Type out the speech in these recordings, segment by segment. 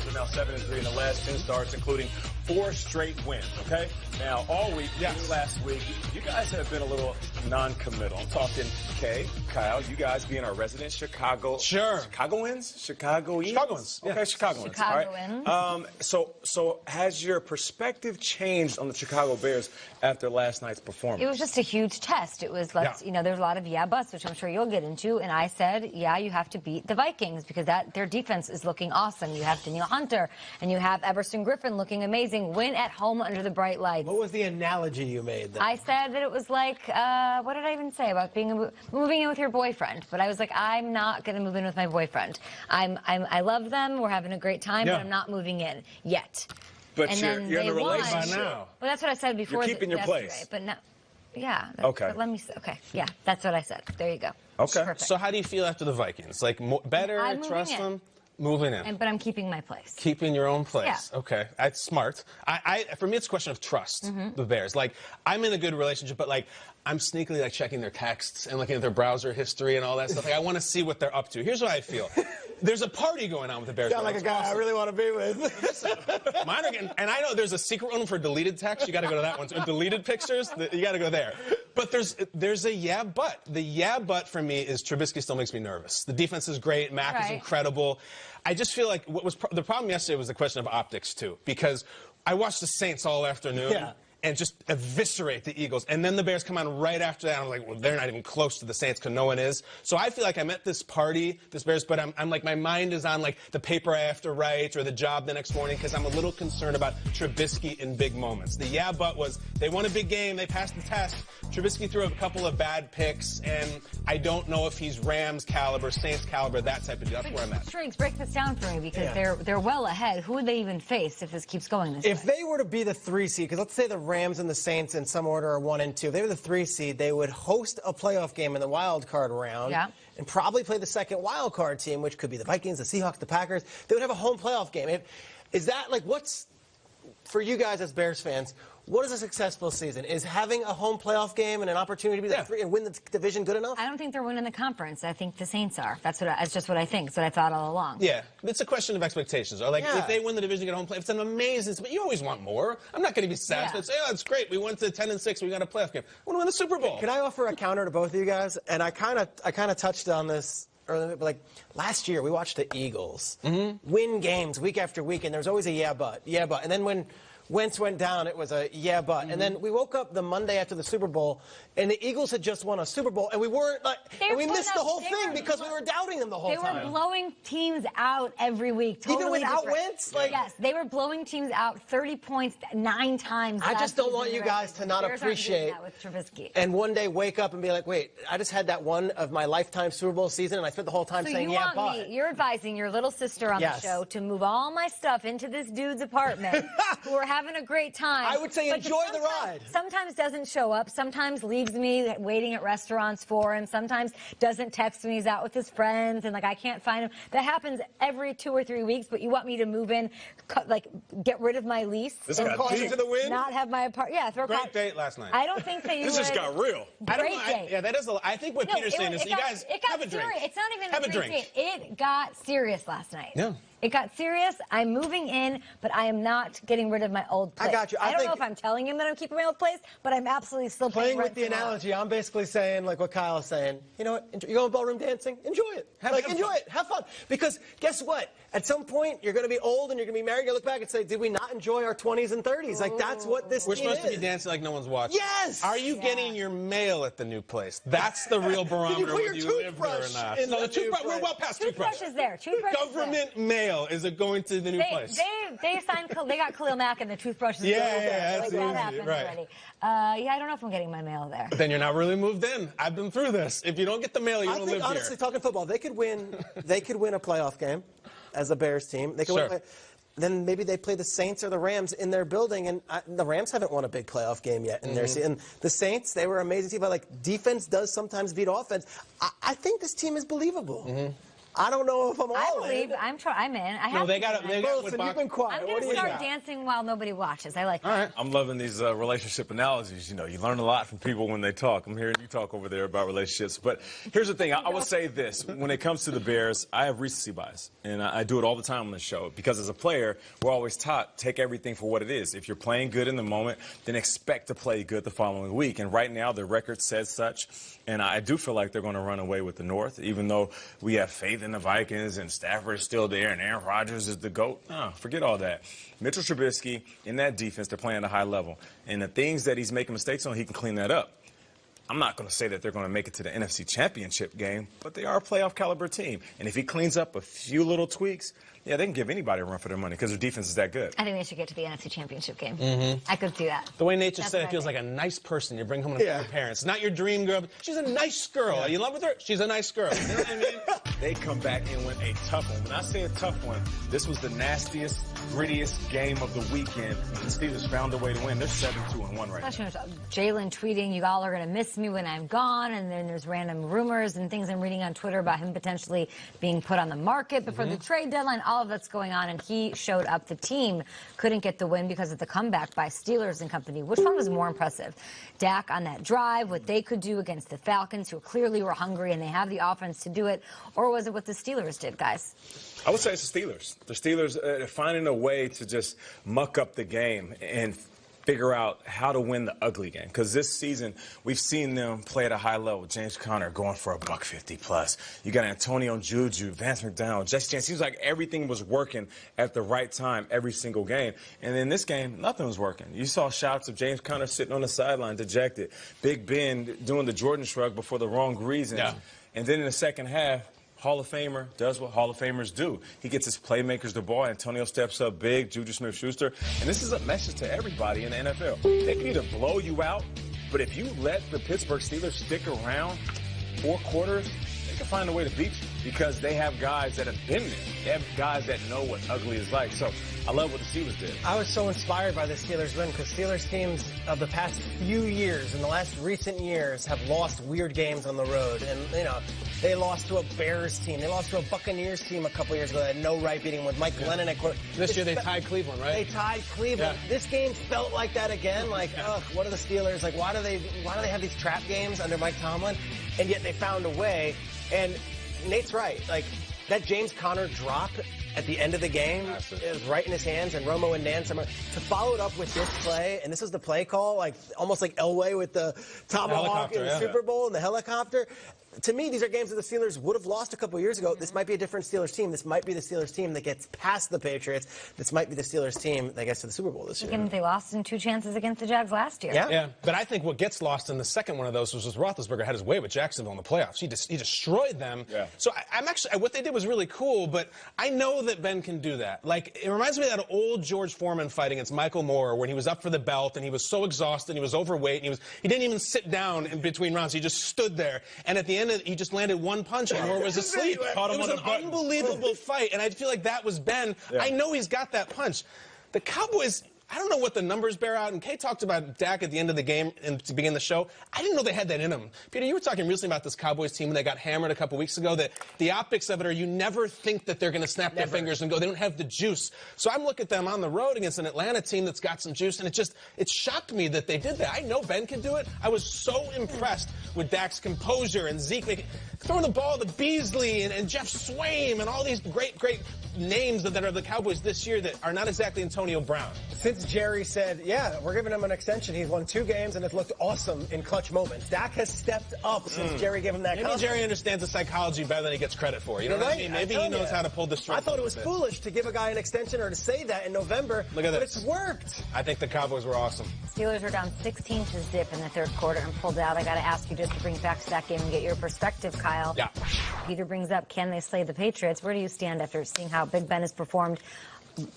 Bears are now 7-3 in the last 2 starts, including 4 straight wins, okay? Now, all week, last week, you guys have been a little non-committal. I'm talking Kay, Kyle, you guys being our resident Chicagoans? Chicagoans. Yeah. Okay, Chicagoans. Chicagoans. All right. So has your perspective changed on the Chicago Bears after last night's performance? It was just a huge test. It was, you know, there's a lot of buts, which I'm sure you'll get into. And I said, you have to beat the Vikings because their defense is looking awesome. You have Danielle Hunter and you have Everson Griffin looking amazing. Win at home under the bright lights. What was the analogy you made then? I said that it was like, what did I even say about moving in with your boyfriend? But I was like, I'm not going to move in with my boyfriend. I love them. We're having a great time, but I'm not moving in yet. But you're in a relationship now. Well, that's what I said before. You're keeping your place. But no. Yeah. Okay. But let me say, okay. Yeah, that's what I said. There you go. Okay. Perfect. So how do you feel after the Vikings? Like better, trust them? Moving in. But I'm keeping my place. Keeping your own place. Yeah. Okay. That's smart. For me, it's a question of trust, the Bears. Like, I'm in a good relationship, but, like, I'm sneakily, like, checking their texts and looking at their browser history and all that stuff. Like, I want to see what they're up to. Here's what I feel. There's a party going on with the Bears. Sound like a guy I really want to be with. Mine are getting, and I know there's a secret one for deleted text. You got to go to that one. So deleted pictures, you got to go there. But there's a but. The but for me is Trubisky still makes me nervous. The defense is great. Mac is incredible. I just feel like the problem yesterday was the question of optics too, because I watched the Saints all afternoon. Yeah. And just eviscerate the Eagles. And then the Bears come on right after that. I'm like, well, they're not even close to the Saints because no one is. So I feel like I'm at this party, this Bears, but I'm like, my mind is on, like, the paper I have to write or the job the next morning because I'm a little concerned about Trubisky in big moments. The but was they won a big game. They passed the test. Trubisky threw a couple of bad picks, and I don't know if he's Rams caliber, Saints caliber, that type of deal. That's where I'm at. Strings, break this down for me because they're well ahead. Who would they even face if this keeps going this way? If they were to be the 3 seed, because let's say the Rams and the Saints in some order are 1 and 2. If they were the 3 seed, they would host a playoff game in the wild card round and probably play the second wild card team, which could be the Vikings, the Seahawks, the Packers. They would have a home playoff game. Is that, like, what's, for you guys as Bears fans, what is a successful season? Is having a home playoff game and an opportunity to be the 3 and win the division good enough? I don't think they're winning the conference. I think the Saints are. That's just what I think. That's what I thought all along. Yeah, it's a question of expectations. Or like, if they win the division, get a home playoff, it's an amazing. But you always want more. I'm not going to be sad. Say, oh, that's great. We went to 10-6. We got a playoff game. I want to win the Super Bowl. Can I offer a counter to both of you guys? And I kind of touched on this earlier, but like last year we watched the Eagles win games week after week, and there was always a but, and then when Wentz went down, it was a but. And then we woke up the Monday after the Super Bowl, and the Eagles had just won a Super Bowl, and we weren't like, and we missed the whole thing because we were doubting them the whole time. They were blowing teams out every week. Totally even without Wentz? Like, yes, they were blowing teams out 30 points 9 times. I just don't want you guys to not appreciate that with Trubisky. And one day wake up and be like, wait, I just had that one of my lifetime Super Bowl season, and I spent the whole time saying, You're advising your little sister on the show to move all my stuff into this dude's apartment who are having a great time. I would say enjoy the ride. Sometimes doesn't show up. Sometimes leaves me waiting at restaurants for him. Sometimes doesn't text me. He's out with his friends and like I can't find him. That happens every 2 or 3 weeks. But you want me to move in, like get rid of my lease? This got deep. To the wind. Not have my apartment. Yeah, throw great date last night. I don't think that you. This just got real. Great date. Yeah, that is. I think what Peter's saying is, you guys have a drink. It's not even have a great date. It got serious last night. Yeah. It got serious. I'm moving in, but I am not getting rid of my old place. I got you. I don't know if I'm telling him that I'm keeping my old place, but I'm absolutely still playing with the analogy. I'm basically saying, like what Kyle is saying, you know what? You're going ballroom dancing? Enjoy it. Enjoy it. Have fun. Because guess what? At some point, you're going to be old and you're going to be married. You look back and say, did we not enjoy our 20s and 30s? Like, that's what this We're team supposed to be dancing like no one's watching. Yes! Are you getting your mail at the new place? That's the real barometer whether you live there or not. No, the toothbrush, we're well past toothbrush. Toothbrush is there. Toothbrush Government mail is it going to the new place? They got Khalil Mack and the toothbrush is that's like, that happened already. I don't know if I'm getting my mail there. Then you're not really moved in. I've been through this. If you don't get the mail, you don't live here. Honestly, talking football, they could win. They could win a playoff game as a Bears team. They could win. Then maybe they play the Saints or the Rams in their building, and the Rams haven't won a big playoff game yet in their season. The Saints, they were an amazing team, but like defense does sometimes beat offense. I think this team is believable. I don't know if I'm all in. I'm in. I have they got Wilson, you've been quiet. I'm going to start dancing while nobody watches. I like that. All right. I'm loving these relationship analogies. You know, you learn a lot from people when they talk. I'm hearing you talk over there about relationships. But here's the thing. I would say this. When it comes to the Bears, I have recency bias. And I do it all the time on the show. Because as a player, we're always taught, take everything for what it is. If you're playing good in the moment, then expect to play good the following week. And right now, the record says such. And I do feel like they're going to run away with the North, even though we have faith in the Vikings and Stafford is still there and Aaron Rodgers is the GOAT. No, forget all that. Mitchell Trubisky, in that defense, they're playing at a high level. And the things that he's making mistakes on, he can clean that up. I'm not going to say that they're going to make it to the NFC Championship game, but they are a playoff caliber team. And if he cleans up a few little tweaks, yeah, they can give anybody a run for their money because their defense is that good. I think they should get to the NFC Championship game. I could see that. The way Nate just said it feels like a nice person you bring home to your parents. Not your dream girl. She's a nice girl. Are you in love with her? She's a nice girl. You know what I mean? They come back and win a tough one. When I say a tough one, this was the nastiest, grittiest game of the weekend. The Steelers found a way to win. They're 7-2-1 right now. Jalen tweeting, you all are going to miss me when I'm gone. And then there's random rumors and things I'm reading on Twitter about him potentially being put on the market before the trade deadline. All of that's going on. And he showed up. The team couldn't get the win because of the comeback by Steelers and company. Which one was more impressive? Dak on that drive, what they could do against the Falcons, who clearly were hungry and they have the offense to do it, or was it what the Steelers did, guys? I would say it's the Steelers. The Steelers are finding a way to just muck up the game and figure out how to win the ugly game. Because this season, we've seen them play at a high level. James Conner going for $150 plus. You got Antonio Juju, Vance McDonald, Jesse James. Seems like everything was working at the right time every single game. And in this game, nothing was working. You saw shots of James Conner sitting on the sideline, dejected. Big Ben doing the Jordan shrug before the wrong reasons. Yeah. And then in the second half, Hall of Famer does what Hall of Famers do. He gets his playmakers the ball. Antonio steps up big, Juju Smith-Schuster. And this is a message to everybody in the NFL. They can either blow you out, but if you let the Pittsburgh Steelers stick around 4 quarters, they can find a way to beat you because they have guys that have been there. They have guys that know what ugly is like. So I love what the Steelers did. I was so inspired by the Steelers win because Steelers teams of the past few years, in the last recent years, have lost weird games on the road. And, you know, they lost to a Bears team. They lost to a Buccaneers team a couple years ago. They had no right beating with Mike Glennon at quarterback. This year they tied Cleveland, right? They tied Cleveland. Yeah. This game felt like that again. Like, ugh, what are the Steelers? Like, why do they have these trap games under Mike Tomlin? And yet they found a way. And Nate's right. Like, that James Conner drop at the end of the game is right in his hands, and Romo and Nance to follow it up with this play, and this is the play call, like almost like Elway with the tomahawk in the Super Bowl and the helicopter. To me, these are games that the Steelers would have lost a couple years ago. This might be a different Steelers team. This might be the Steelers team that gets past the Patriots. This might be the Steelers team that gets to the Super Bowl this year. Again, they lost in 2 chances against the Jags last year. Yeah, but I think what gets lost in the second one of those was Roethlisberger had his way with Jacksonville in the playoffs. He destroyed them. Yeah. So I'm actually, what they did was really cool, but I know that Ben can do that. Like, it reminds me of that old George Foreman fight against Michael Moore when he was up for the belt and he was so exhausted, he was overweight, and he didn't even sit down in between rounds. He just stood there, and at the end of it, he just landed one punch and Moore was asleep. It was an unbelievable fight, and I feel like that was Ben. Yeah. I know he's got that punch. The Cowboys, I don't know what the numbers bear out, and Kay talked about Dak at the end of the game and to begin the show. I didn't know they had that in them. Peter, you were talking recently about this Cowboys team when they got hammered a couple weeks ago, that the optics of it are you never think that they're going to snap their fingers and go, they don't have the juice. So I'm looking at them on the road against an Atlanta team that's got some juice, and it shocked me that they did that. I know Ben can do it. I was so impressed with Dak's composure and Zeke throwing the ball to Beasley and Jeff Swaim and all these great names that are the Cowboys this year that are not exactly Antonio Brown. Since Jerry said, yeah, we're giving him an extension, he's won 2 games and it's looked awesome in clutch moments. Dak has stepped up since Jerry gave him that contract. Maybe Jerry understands the psychology better than he gets credit for. You know what I mean? Maybe he knows how to pull the strings. I thought it was foolish to give a guy an extension or to say that in November. Look at but this. It's worked. I think the Cowboys were awesome. Steelers were down 16 to zip in the 3rd quarter and pulled out. I got to ask you just to bring back to that game and get your perspective, Kyle. Yeah. Peter brings up, can they slay the Patriots? Where do you stand after seeing how Big Ben has performed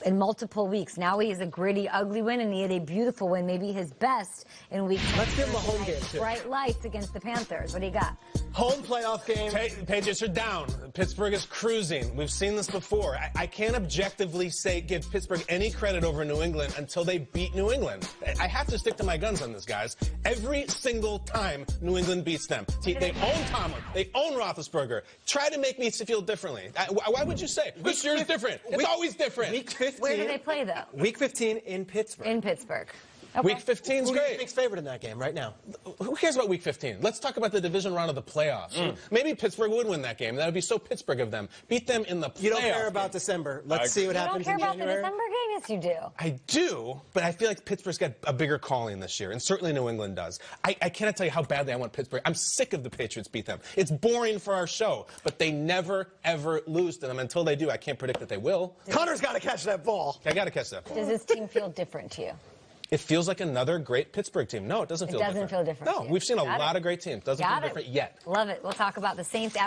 in multiple weeks? Now he has a gritty, ugly win, and he had a beautiful win, maybe his best in week 2. Let's give him a home game, too. Bright lights against the Panthers. What do you got? Home playoff game. Patriots are down. Pittsburgh is cruising. We've seen this before. I can't objectively give Pittsburgh any credit over New England until they beat New England. I have to stick to my guns on this, guys. Every single time New England beats them. They own Tomlin. They own Roethlisberger. Try to make me feel differently. Why would you say? This year's different. It's always different. Week 15. Where do they play, though? Week 15 in Pittsburgh. In Pittsburgh. Okay. Week 15 is Who do you great. think's favored in that game right now? Who cares about Week 15? Let's talk about the division round of the playoffs. Maybe Pittsburgh would win that game. That would be so Pittsburgh of them. Beat them in the playoffs. You don't care about December. Let's see what happens in January. You don't care about the December game? Yes, you do. I do, but I feel like Pittsburgh's got a bigger calling this year, and certainly New England does. I cannot tell you how badly I want Pittsburgh. I'm sick of the Patriots beat them. It's boring for our show, but they never, ever lose to them. Until they do, I can't predict that they will. Connor's got to catch that ball. I got to catch that ball. Does this team feel different to you? It feels like another great Pittsburgh team. No, it doesn't feel different. It doesn't feel different. No, we've seen a lot of great teams. Doesn't feel different yet. Love it. We'll talk about the Saints after.